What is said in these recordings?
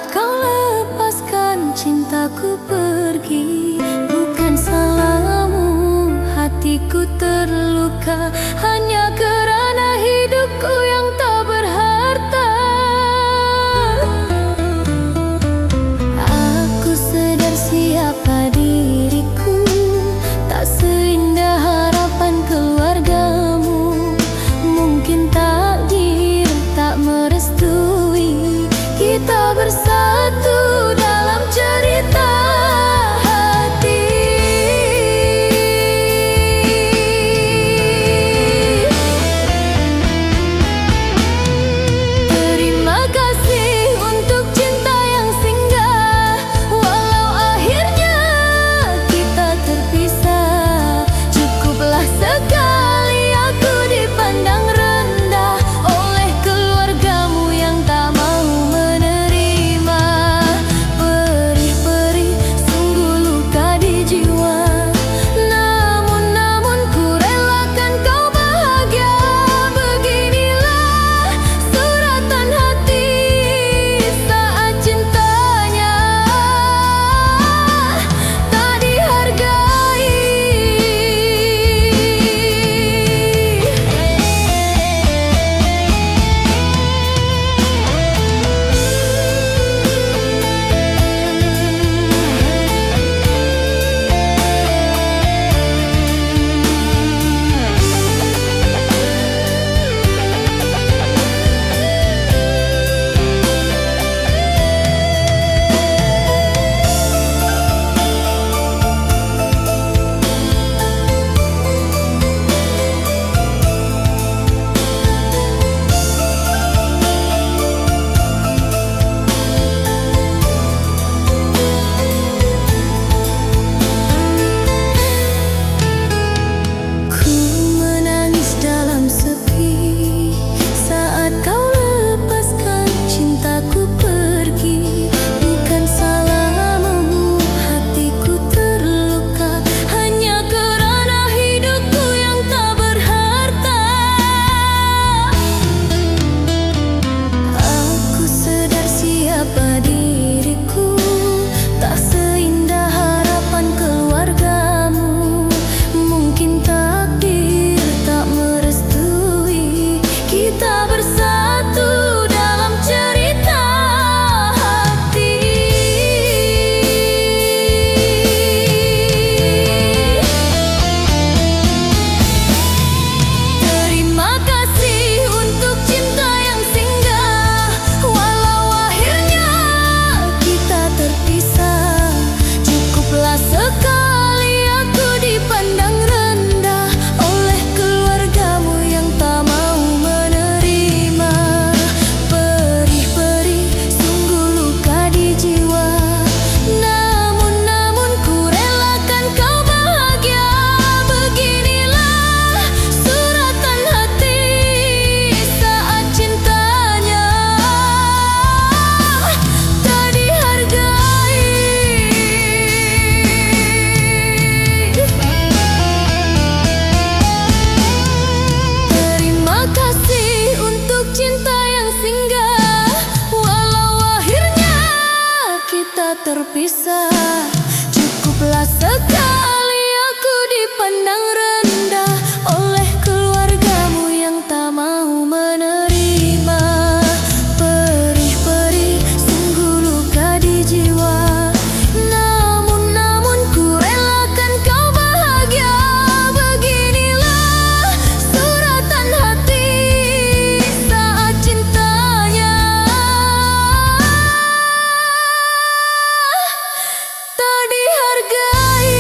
kau lepaskan cintaku pergi, bukan salahmu hatiku terluka, hanya kerana hidupku yang tak berharta. Aku sedar siapa diriku, tak seindah harapan keluargamu. Mungkin takdir tak merestui kita bersatu dalam cerita hati. Terima kasih untuk cinta yang singgah, walau akhirnya kita terpisah. Cukuplah sekali aku dipandang rendah oleh keluargamu yang tak mau menerima. Perih-perih sungguh luka di jiwa, namun ku relakan kau bahagia. Beginilah suratan hati saat cintanya tak dihargai. Ku menangis dalam sepi saat kau lepaskan cintaku pergi, bukan salahmu hatiku terluka, hanya kerana hidupku yang tak berharta. Aku sedar siapa diriku, tak seindah harapan keluargamu. Mungkin takdir tak merestui kita bersatu dalam cerita hati. Terima kasih untuk cinta yang singgah, walau akhirnya kita terpisah. Cukuplah sekali aku dipandang rendah oleh keluargamu yang tak mau menerima. Perih-perih sungguh luka di jiwa, namun ku relakan kau bahagia. Beginilah suratan hati saat cintanya tak dihargai. Terima kasih untuk cinta yang singgah, walau akhirnya kita terpisah. Cukuplah sekali aku dipandang rendah oleh keluargamu yang tak mau menerima. Perih-perih sungguh luka di jiwa, namun ku relakan kau bahagia. Beginilah suratan hati saat cintanya tak dihargai.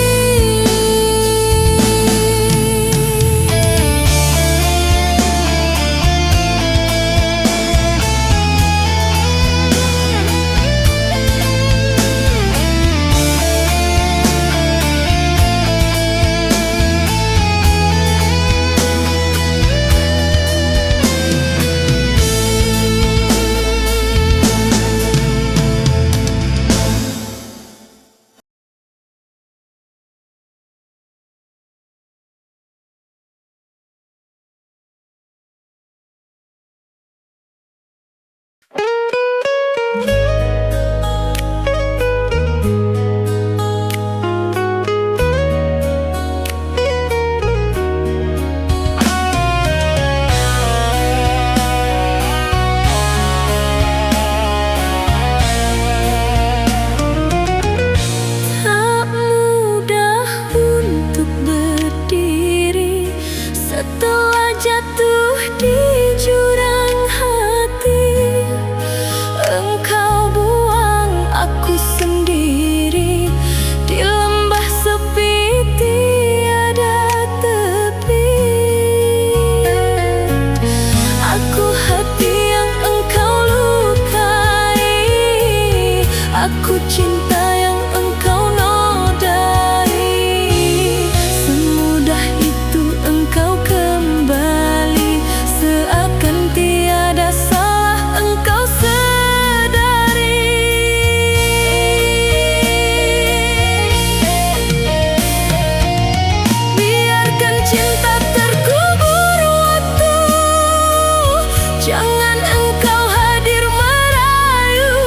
Aku cinta yang engkau nodai. Semudah itu engkau kembali, seakan tiada salah engkau sadari. Biarkan cinta terkubur waktu, jangan engkau hadir merayu.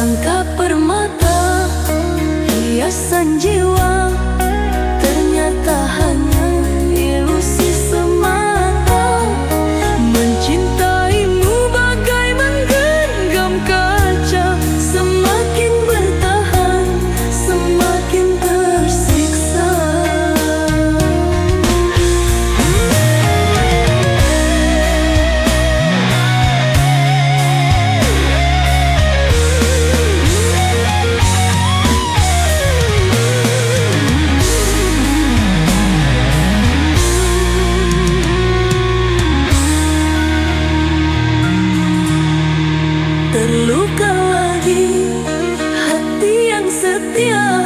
Langkah permata, hiasan jiwa, ternyata hanya ilusi semata. Mencintaimu bagai menggenggam kaca, semakin bertahan, semakin tersiksa. Terluka lagi hati yang setia,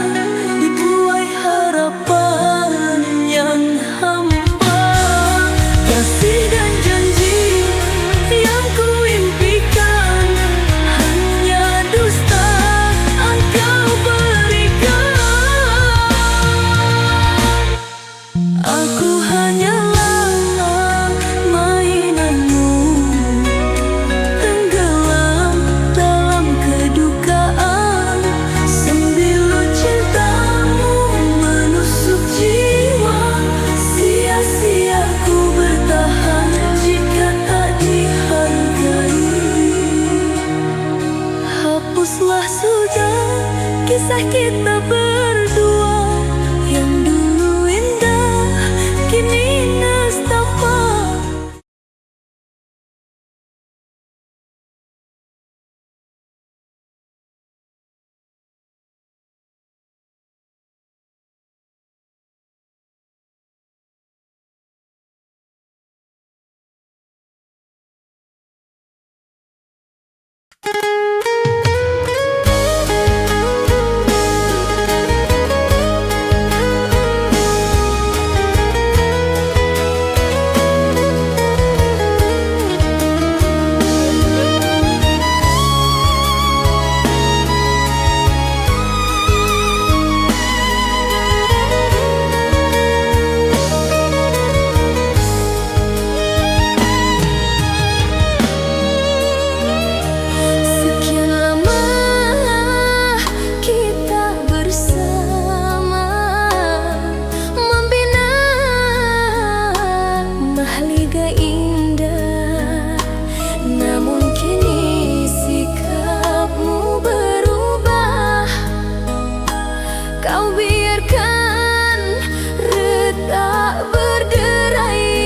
dibuai harapan yang hampa. Kasih dan janji yang kuimpikan hanya dusta engkau berikan. Aku hanyalah mainanmu, tenggelam dalam kedukaan. Sembilu cintamu menusuk jiwa, sia-sia ku bertahan jika tak dihargai. Hapuslah sudah kisah kita berdua, yang dulu indah kini nestapa. Sekian lama kita bersama, membina mahligai indah. Namun kini sikapmu berubah, kau biarkan retak berderai.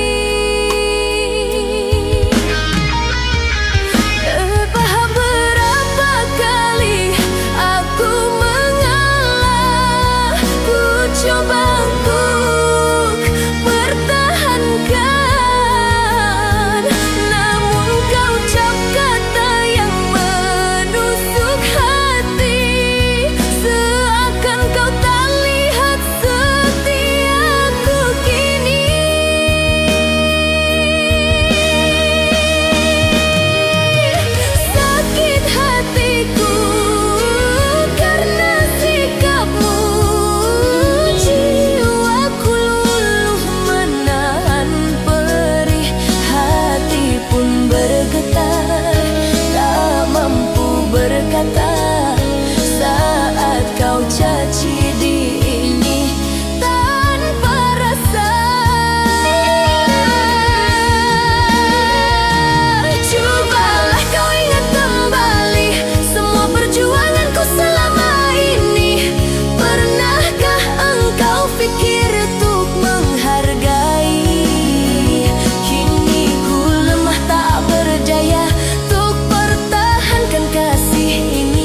Entah berapa kali aku mengalah, ku coba untuk pertahankan. Namun kau ucap kata yang menusuk hati, seakan kau tak lihat setiaku kini. Sakit hatiku karena sikapmu, jiwaku luluh menahan perih, hati pun bergetar, tak mampu berkata saat kau caci diri tanpa rasa. Cobalah kau ingat kembali semua perjuanganku selama ini. Pernahkah engkau pikir untuk menghargai? Kini ku lemah tak berdaya untuk pertahankan kasih ini.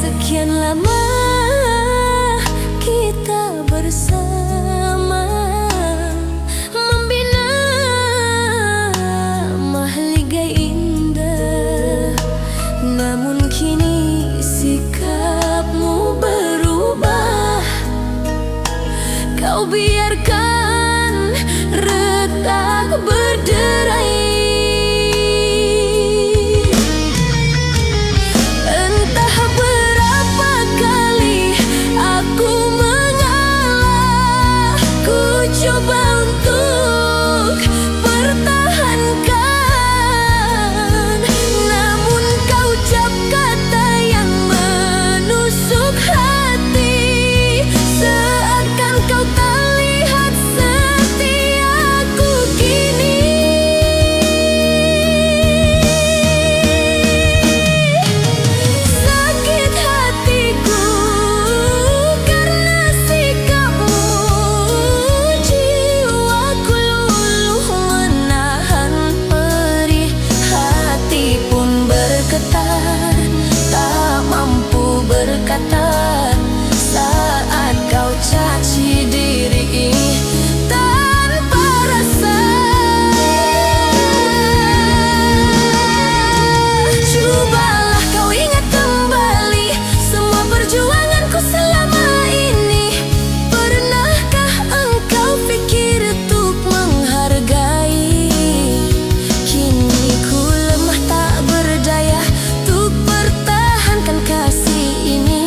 Sekian lama kita bersama, membina mahligai indah. Namun kini sikapmu berubah, kau biarkan retak berderai. Entah berapa kali aku mengalah, ku coba untuk pertahankan, namun kau ucap kata yang menusuk hati, seakan kau tak lihat setiaku kini. Sakit hatiku karena sikapmu, jiwaku luluh menahan perih, hati pun bergetar, tak mampu berkata saat kau caci diri tanpa rasa. Cobalah kau ingat kembali semua perjuanganku selama ini. Pernahkah engkau pikir untuk menghargai? Kini ku lemah tak berdaya untuk pertahankan kasih ini.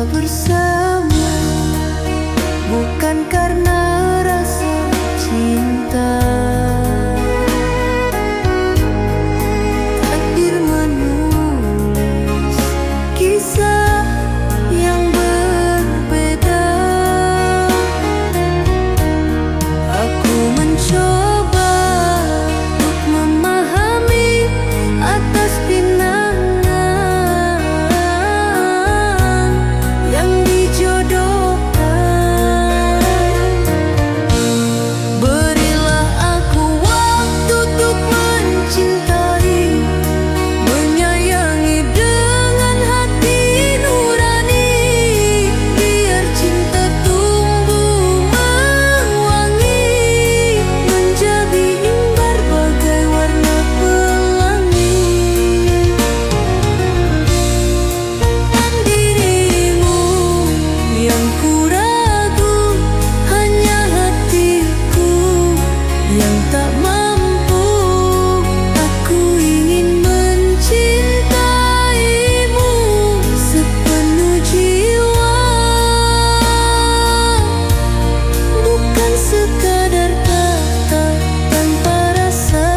Kita bersama bukan karena rasa cinta. Takdir menulis kisah yang berbeda. Aku mencoba untuk memahami atas pinangan yang dijodohkan. Berilah aku waktu untuk mencintai, menyayangi dengan hati nurani. Biar cinta tumbuh mewangi, menjadi imbar bagai warna pelangi. Dan dirimu yang kuragu, hanya hatiku yang tak mampu. Aku ingin mencintaimu sepenuh jiwa, bukan sekadar kata tanpa rasa.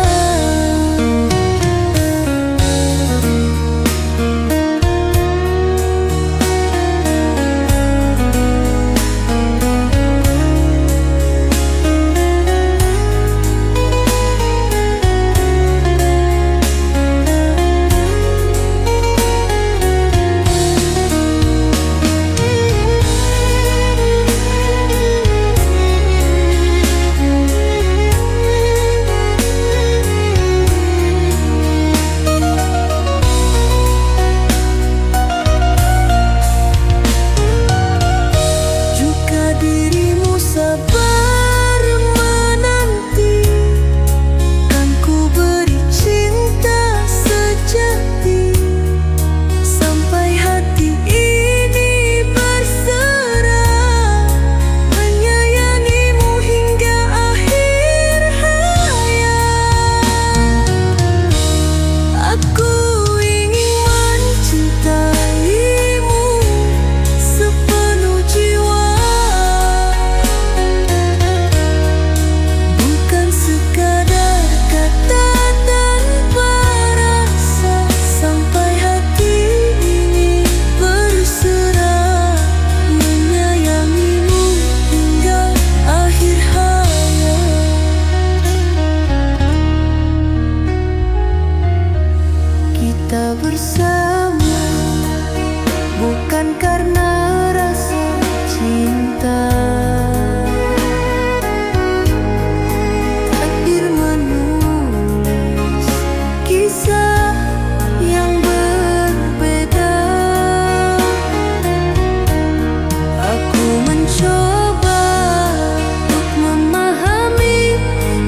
Jika dirimu sabar menanti, kan ku beri cinta sejati, sampai hati ini berserah, menyayangimu hingga akhir hayat. Aku ingin mencintaimu sepenuh jiwa, bukan sekadar kata tanpa rasa, sampai hati ini berserah, menyayangimu hingga akhir hayat. Kita bersama bukan karena rasa cinta. Takdir menulis kisah yang berbeda. Aku mencoba untuk memahami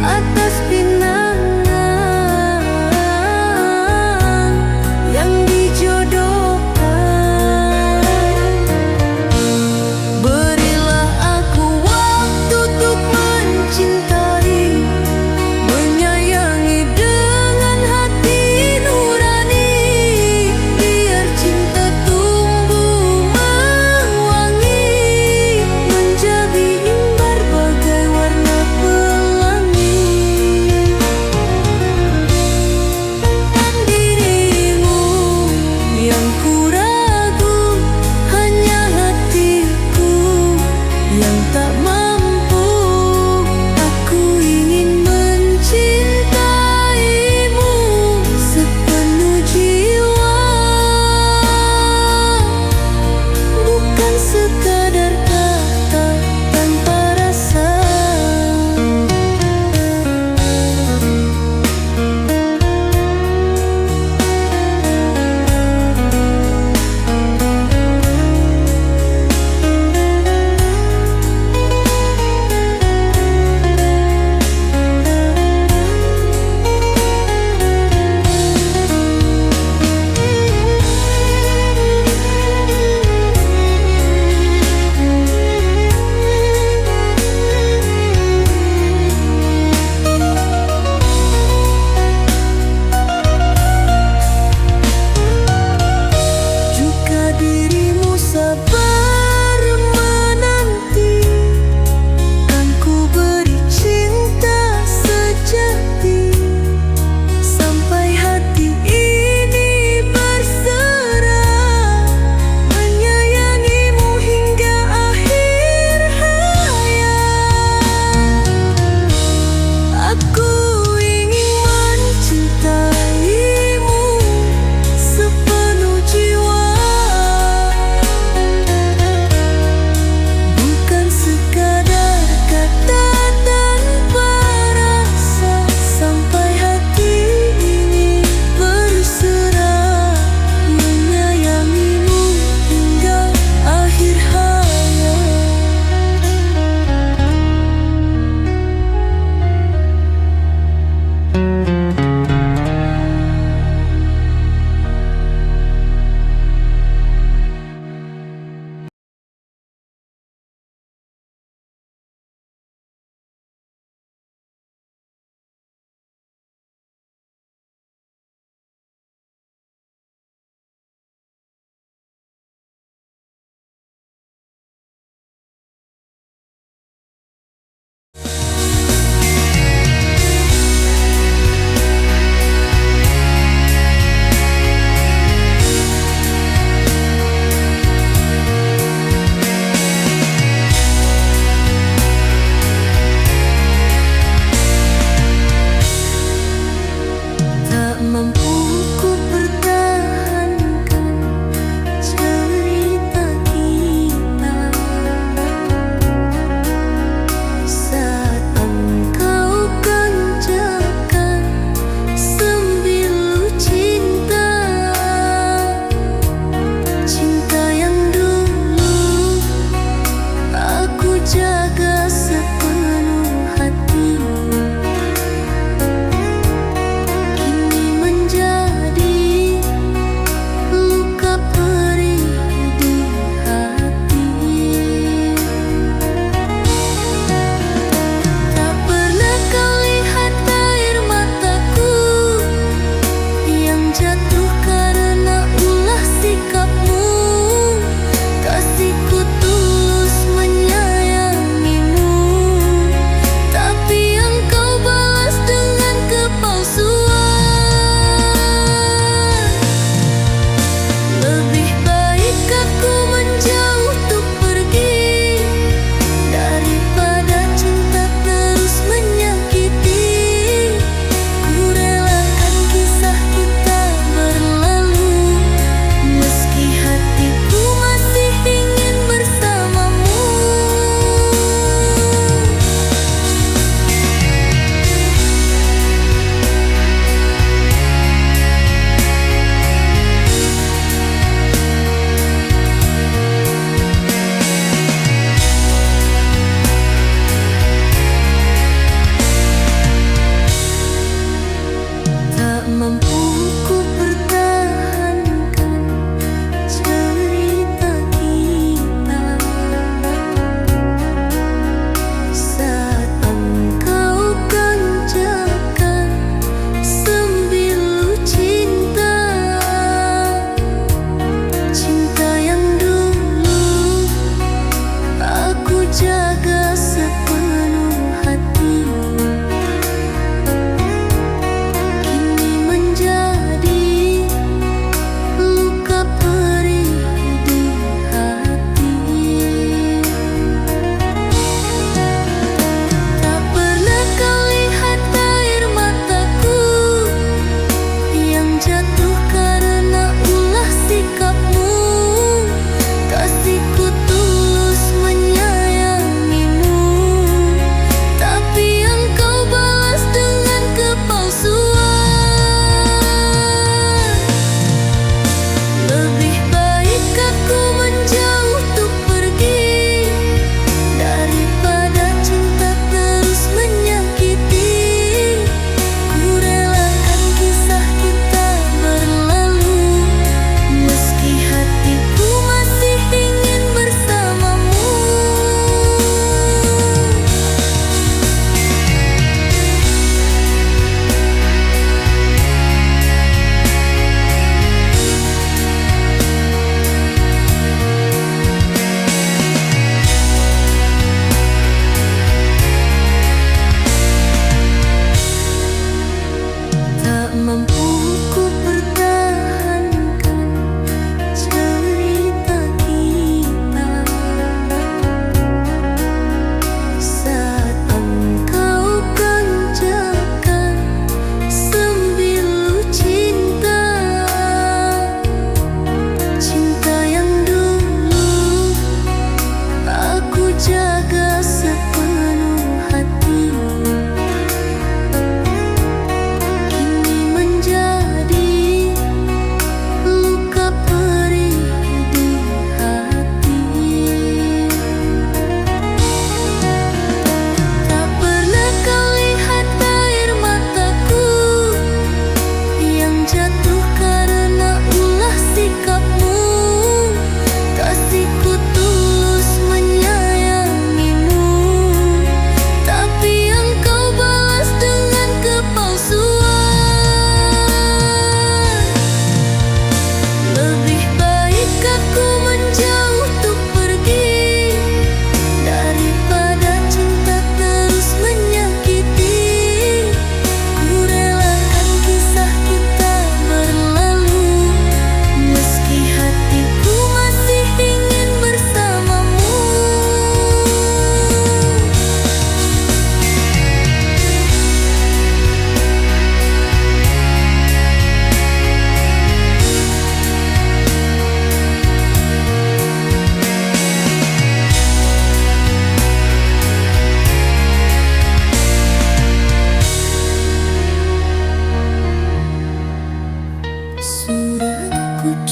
atas pinangan yang dijodohkan.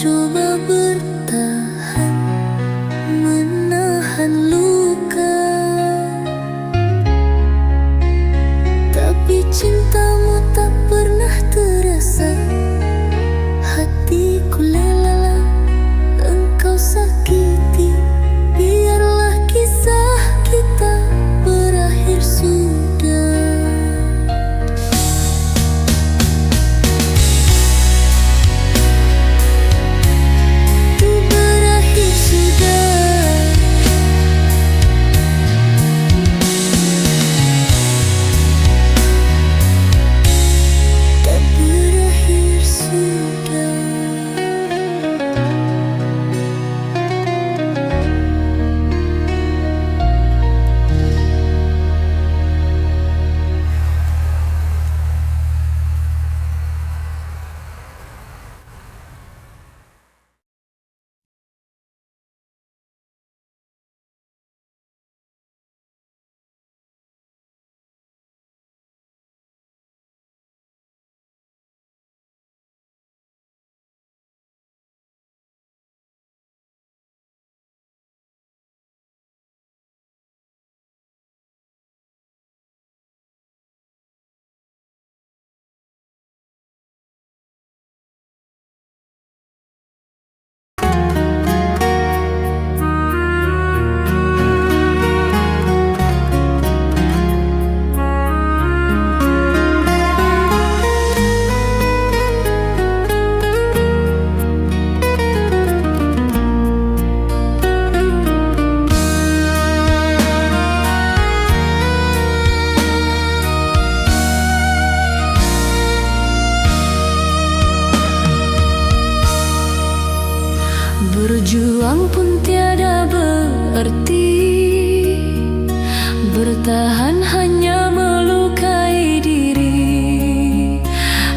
mencoba bertahan, menahan luka, tapi cintamu tak pernah terasa. Hatiku lelah engkau sakiti. Biarlah kisah kita berakhir sudah. Itu berakhir sudah. Tak berakhir sudah. Berjuang pun tiada berarti, bertahan hanya melukai diri.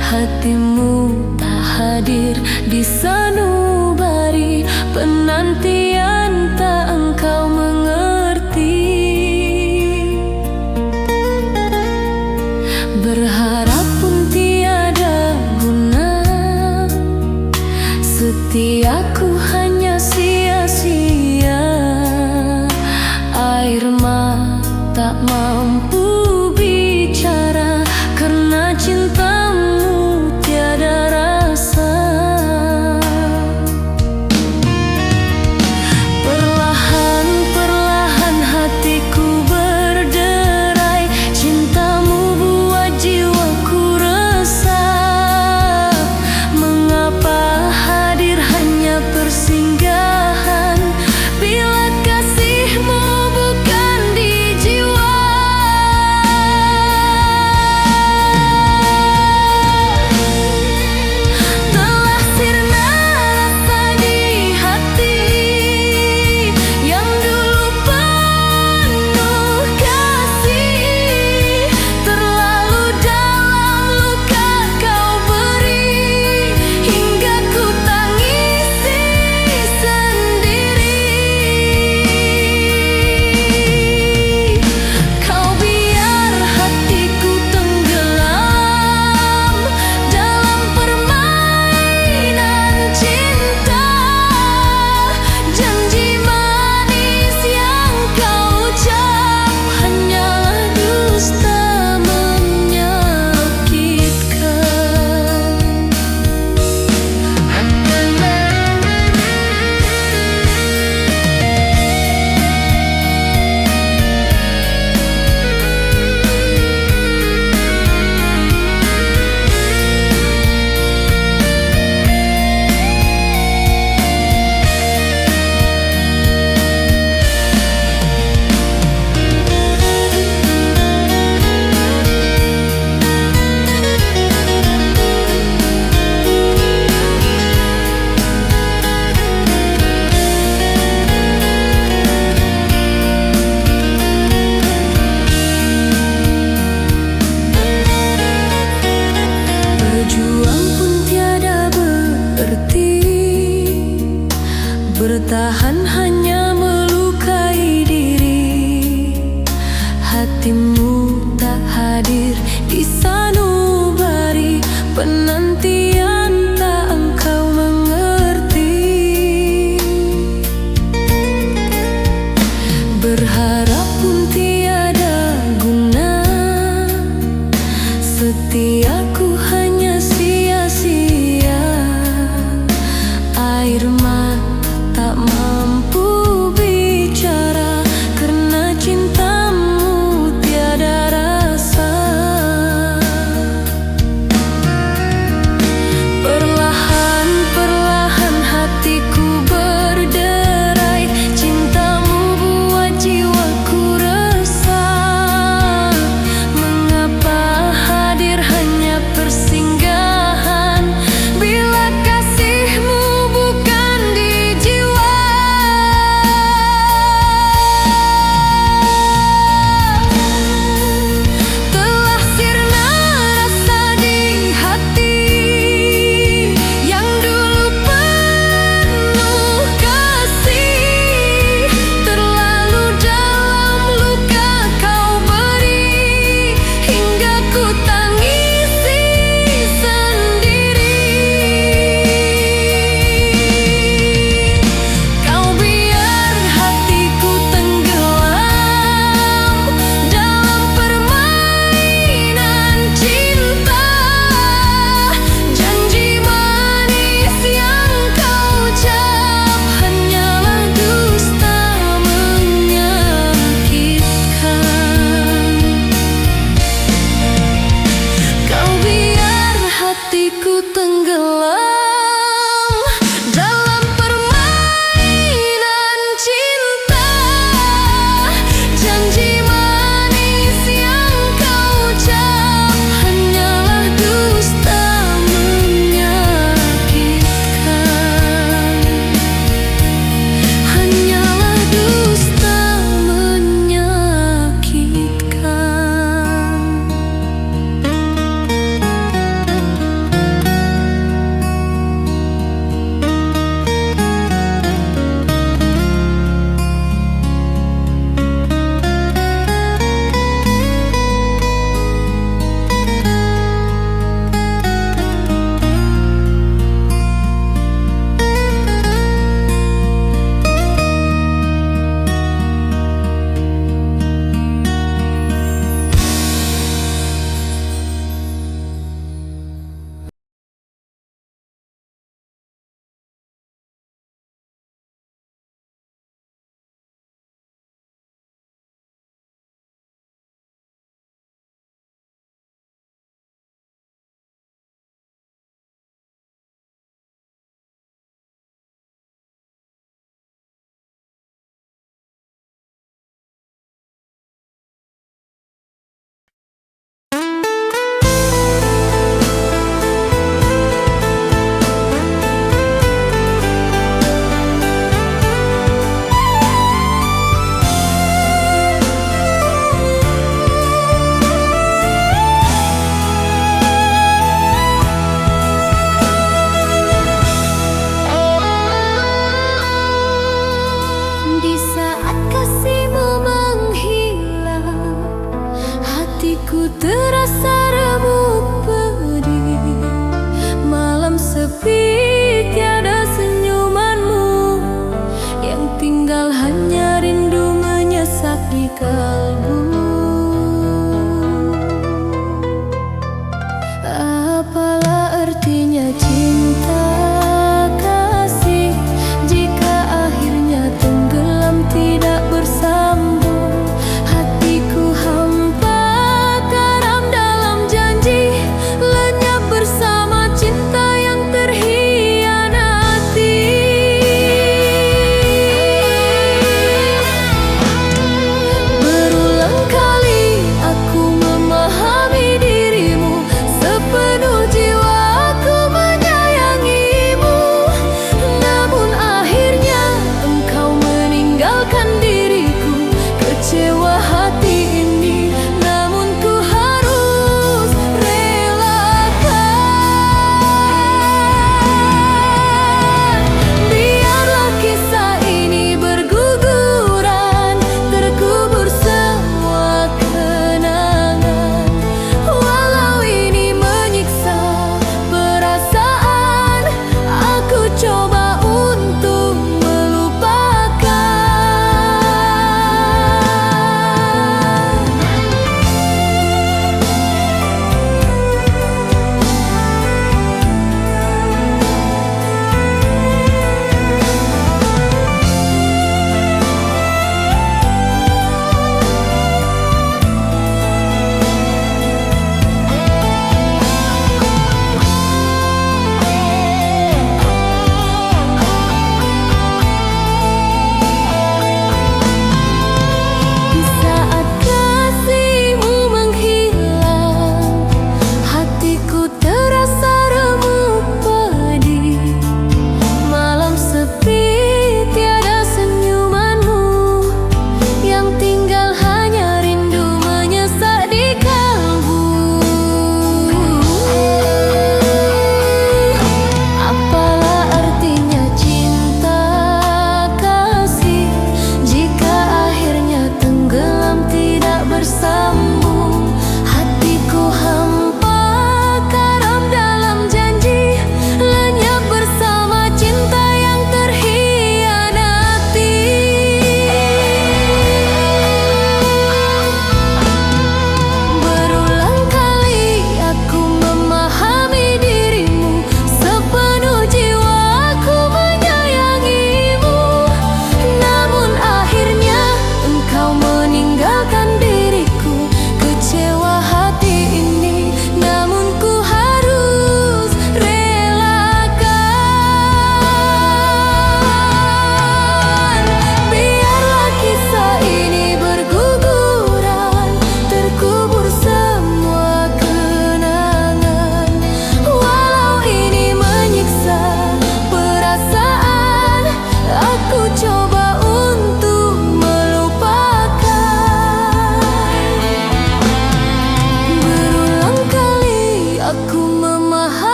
Hatimu tak hadir di sanubari, penantian tak engkau mengerti. Berharap pun tiada guna, setiaku hanya sia-sia. Air mata mampu bicara, karena cintamu tiada rasa. Perlahan-perlahan hatiku berderai, cintamu buat jiwaku resah. Mengapa hadir hanya persinggahan, bila kasihmu bukan di jiwa. Telah sirna rasa di hati yang dulu penuh kasih. Terlalu dalam luka kau beri, hingga ku tangisi sendiri. Kau biar hatiku tenggelam dalam permainan cinta. Janji manis yang kau ucap hanyalah dusta menyakitkan. Berjuang pun tiada berarti, bertahan hanya melukai diri. Hatimu tak hadir di sanubari, penantian tak engkau mengerti.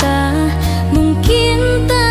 cinta mungkin tak